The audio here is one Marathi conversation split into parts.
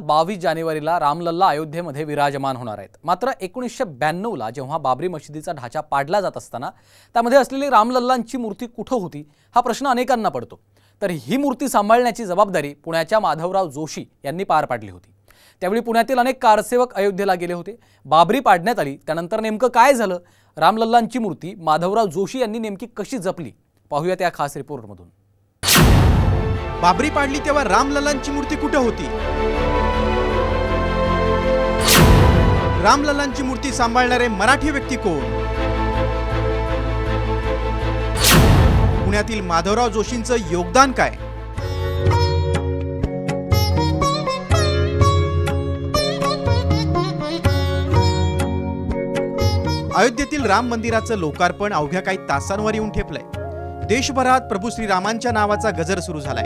22 जानेवारीला रामलल्ला अयोध्येमध्ये विराजमान होणार आहेत। मात्र 1992 ला जेव्हा बाबरी मशिदीचा ढाचा पाडला जात असताना त्यामध्ये असलेली रामलल्लांची मूर्ती कुठे होती हा प्रश्न अनेकांना पडतो। तर ही मूर्ती सांभाळण्याची जबाबदारी पुण्याच्या माधवराव जोशी यांनी पार पाडली होती। त्यावेळी पुण्यातील अनेक कारसेवक अयोध्येला गेले होते। बाबरी पाडण्यात आली त्यानंतर नेमकं काय झालं, रामलल्लांची मूर्ती माधवराव जोशी यांनी नेमकी कशी जपली, पाहूया त्या खास रिपोर्टमधून। बाबरी पाडली तेव्हा रामलल्लांची मूर्ती कुठे होती? रामलल्लांची मूर्ती सांभाळणारे मराठी व्यक्ती कोण? पुण्यातील माधवराव जोशींचं योगदान काय? अयोध्येतील राम मंदिराचं लोकार्पण अवघ्या काही तासांवर येऊन ठेपलंय। देशभरात प्रभू श्रीरामांच्या नावाचा गजर सुरू झालाय।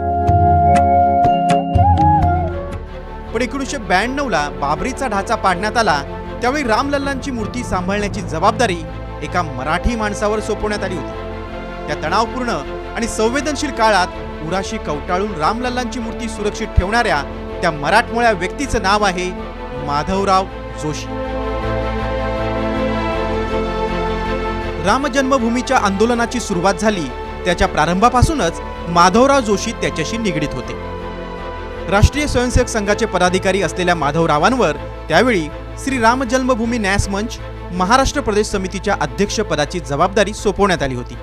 पण 1992 ला बाबरीचा ढाचा पाडण्यात आला त्यावेळी रामलल्लांची मूर्ती सांभाळण्याची जबाबदारी एका मराठी माणसावर सोपवण्यात आली होती। त्या तणावपूर्ण आणि संवेदनशील काळात उराशी कवटाळून रामलल्लांची मूर्ती सुरक्षित ठेवणाऱ्या त्या मराठमोळ्या व्यक्तीचं नाव आहे माधवराव जोशी। राम जन्मभूमीच्या आंदोलनाची सुरुवात झाली त्याच्या प्रारंभापासूनच माधवराव जोशी त्याच्याशी निगडीत होते। राष्ट्रीय स्वयंसेवक संघाचे पदाधिकारी असलेल्या माधवरावांवर त्यावेळी श्री राम जन्मभूमी न्यास मंच महाराष्ट्र प्रदेश समितीच्या अध्यक्षपदाची जबाबदारी सोपवण्यात आली होती।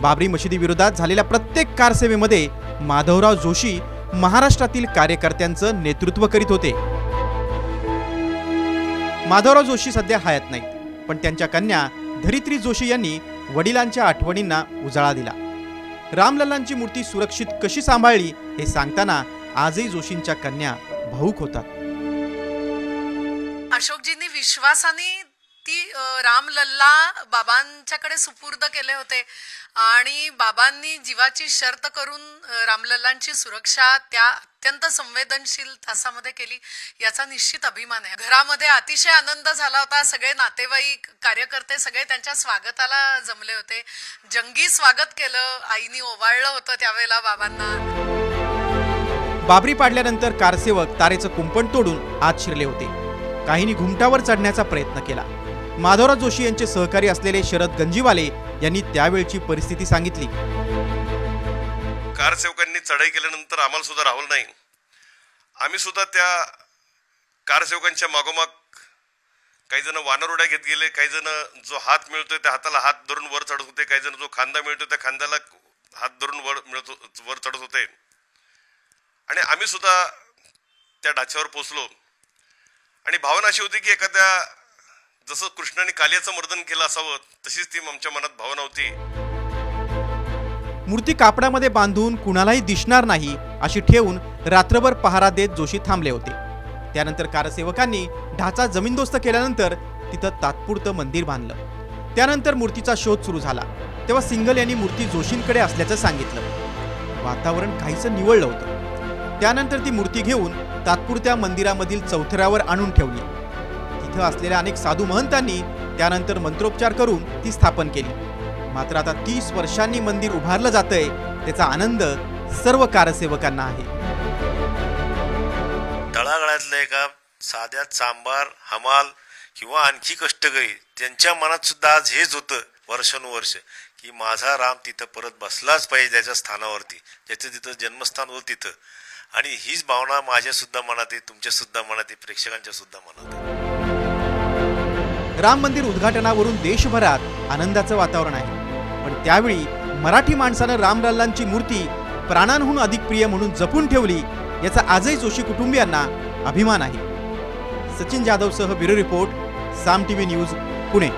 बाबरी मशिदी विरोधात झालेल्या प्रत्येक कारसेवेमध्ये माधवराव जोशी महाराष्ट्रातील कार्यकर्त्यांचं नेतृत्व करीत होते। माधवराव जोशी सध्या हयात नाहीत, पण त्यांच्या कन्या धरित्री जोशी यांनी वडिलांच्या आठवणींना उजाळा दिला। रामलल्लांची मूर्ती सुरक्षित कशी सांभाळली हे सांगताना आजही जोशींच्या कन्या भावुक होतात। अशोकजींनी विश्वासाने ती रामलल्ला बाबांच्याकडे सुपूर्द केले होते आणि बाबांनी जीवाची शर्त करून रामलल्लांची सुरक्षा त्या अत्यंत संवेदनशील तासामध्ये केली, याचा निश्चित अभिमान आहे। घरामध्ये अतिशय आनंद झाला होता। सगळे नातेवाईक कार्यकर्ते सगळे त्यांच्या स्वागताला जमले होते। जंगी स्वागत केलं, आईनी ओवाळलं होतं त्यावेळेला बाबांना। बाबरी पाडल्यानंतर कारसेवक तारेचं कुंपण तोडून आत शिरले होते। काहींनी घुमटावर चढण्याचा प्रयत्न केला। माधवराव जोशी यांचे सहकारी असलेले शरद गंजीवाले यांनी त्यावेळची परिस्थिती सांगितली। कारसेवकांनी चढाई केल्यानंतर आम्हाला सुद्धा राहुल नाही, आम्ही सुद्धा त्या कारसेवकांच्या मागोमाग काही जण वानरोड्या घेत गेले, काही जण जो हात मिळतोय त्या हाताला हात धरून वर चढत होते, काही जण जो खांदा मिळतोय त्या खांद्याला हात धरून वर चढत होते। आणि आम्ही सुद्धा त्या ढाच्यावर पोचलो आणि भावना अशी होती की एखाद्या जसं कृष्णाने कालियाचं मर्दन केलं असावं तशीच ती आमच्या मनात भावना होती। मूर्ती कापडामध्ये बांधून कुणालाही दिसणार नाही अशी ठेवून रात्रभर पहारा देत जोशी थांबले होते। त्यानंतर कारसेवकांनी ढाचा जमीनदोस्त केल्यानंतर तिथं तात्पुरतं मंदिर बांधलं। त्यानंतर मूर्तीचा शोध सुरू झाला तेव्हा सिंगल यांनी मूर्ती जोशींकडे असल्याचं सांगितलं। वातावरण काहीच निवळलं होतं। त्यानंतर ती मूर्ती घेऊन तात्पुरत्या मंदिरामधील चौथऱ्यावर आणून ठेवली। तिथं असलेल्या अनेक साधू महंतांनी त्यानंतर मंत्रोपचार करून ती स्थापन केली। मात्र आता 30 वर्षांनी मंदिर उभारलं जातंय त्याचा आनंद सर्व कारसेवकांना आहे। तळागाळातल्या एका साध्या चांबार हमाल किंवा आणखी कष्टकरी त्यांच्या मनात सुद्धा आज हेच होतं वर्षानुवर्ष की माझा राम तिथं परत बसलाच पाहिजे त्याच्या स्थानावरती, ज्याचं तिथं जन्मस्थान होतं तिथं। आणि हीच भावना माझ्या सुद्धा मनात आहे, तुमच्या सुद्धा मनात आहे, प्रेक्षकांच्या सुद्धा मनात आहे। राम मंदिर उद्घाटनावरून देशभरात आनंदाचं वातावरण आहे, पण त्यावेळी मराठी माणसानं रामलल्लांची मूर्ती प्राणांहून अधिक प्रिय म्हणून जपून ठेवली याचा आजही जोशी कुटुंबियांना अभिमान आहे। सचिन जाधवसह ब्युरो रिपोर्ट, साम टीव्ही न्यूज, पुणे।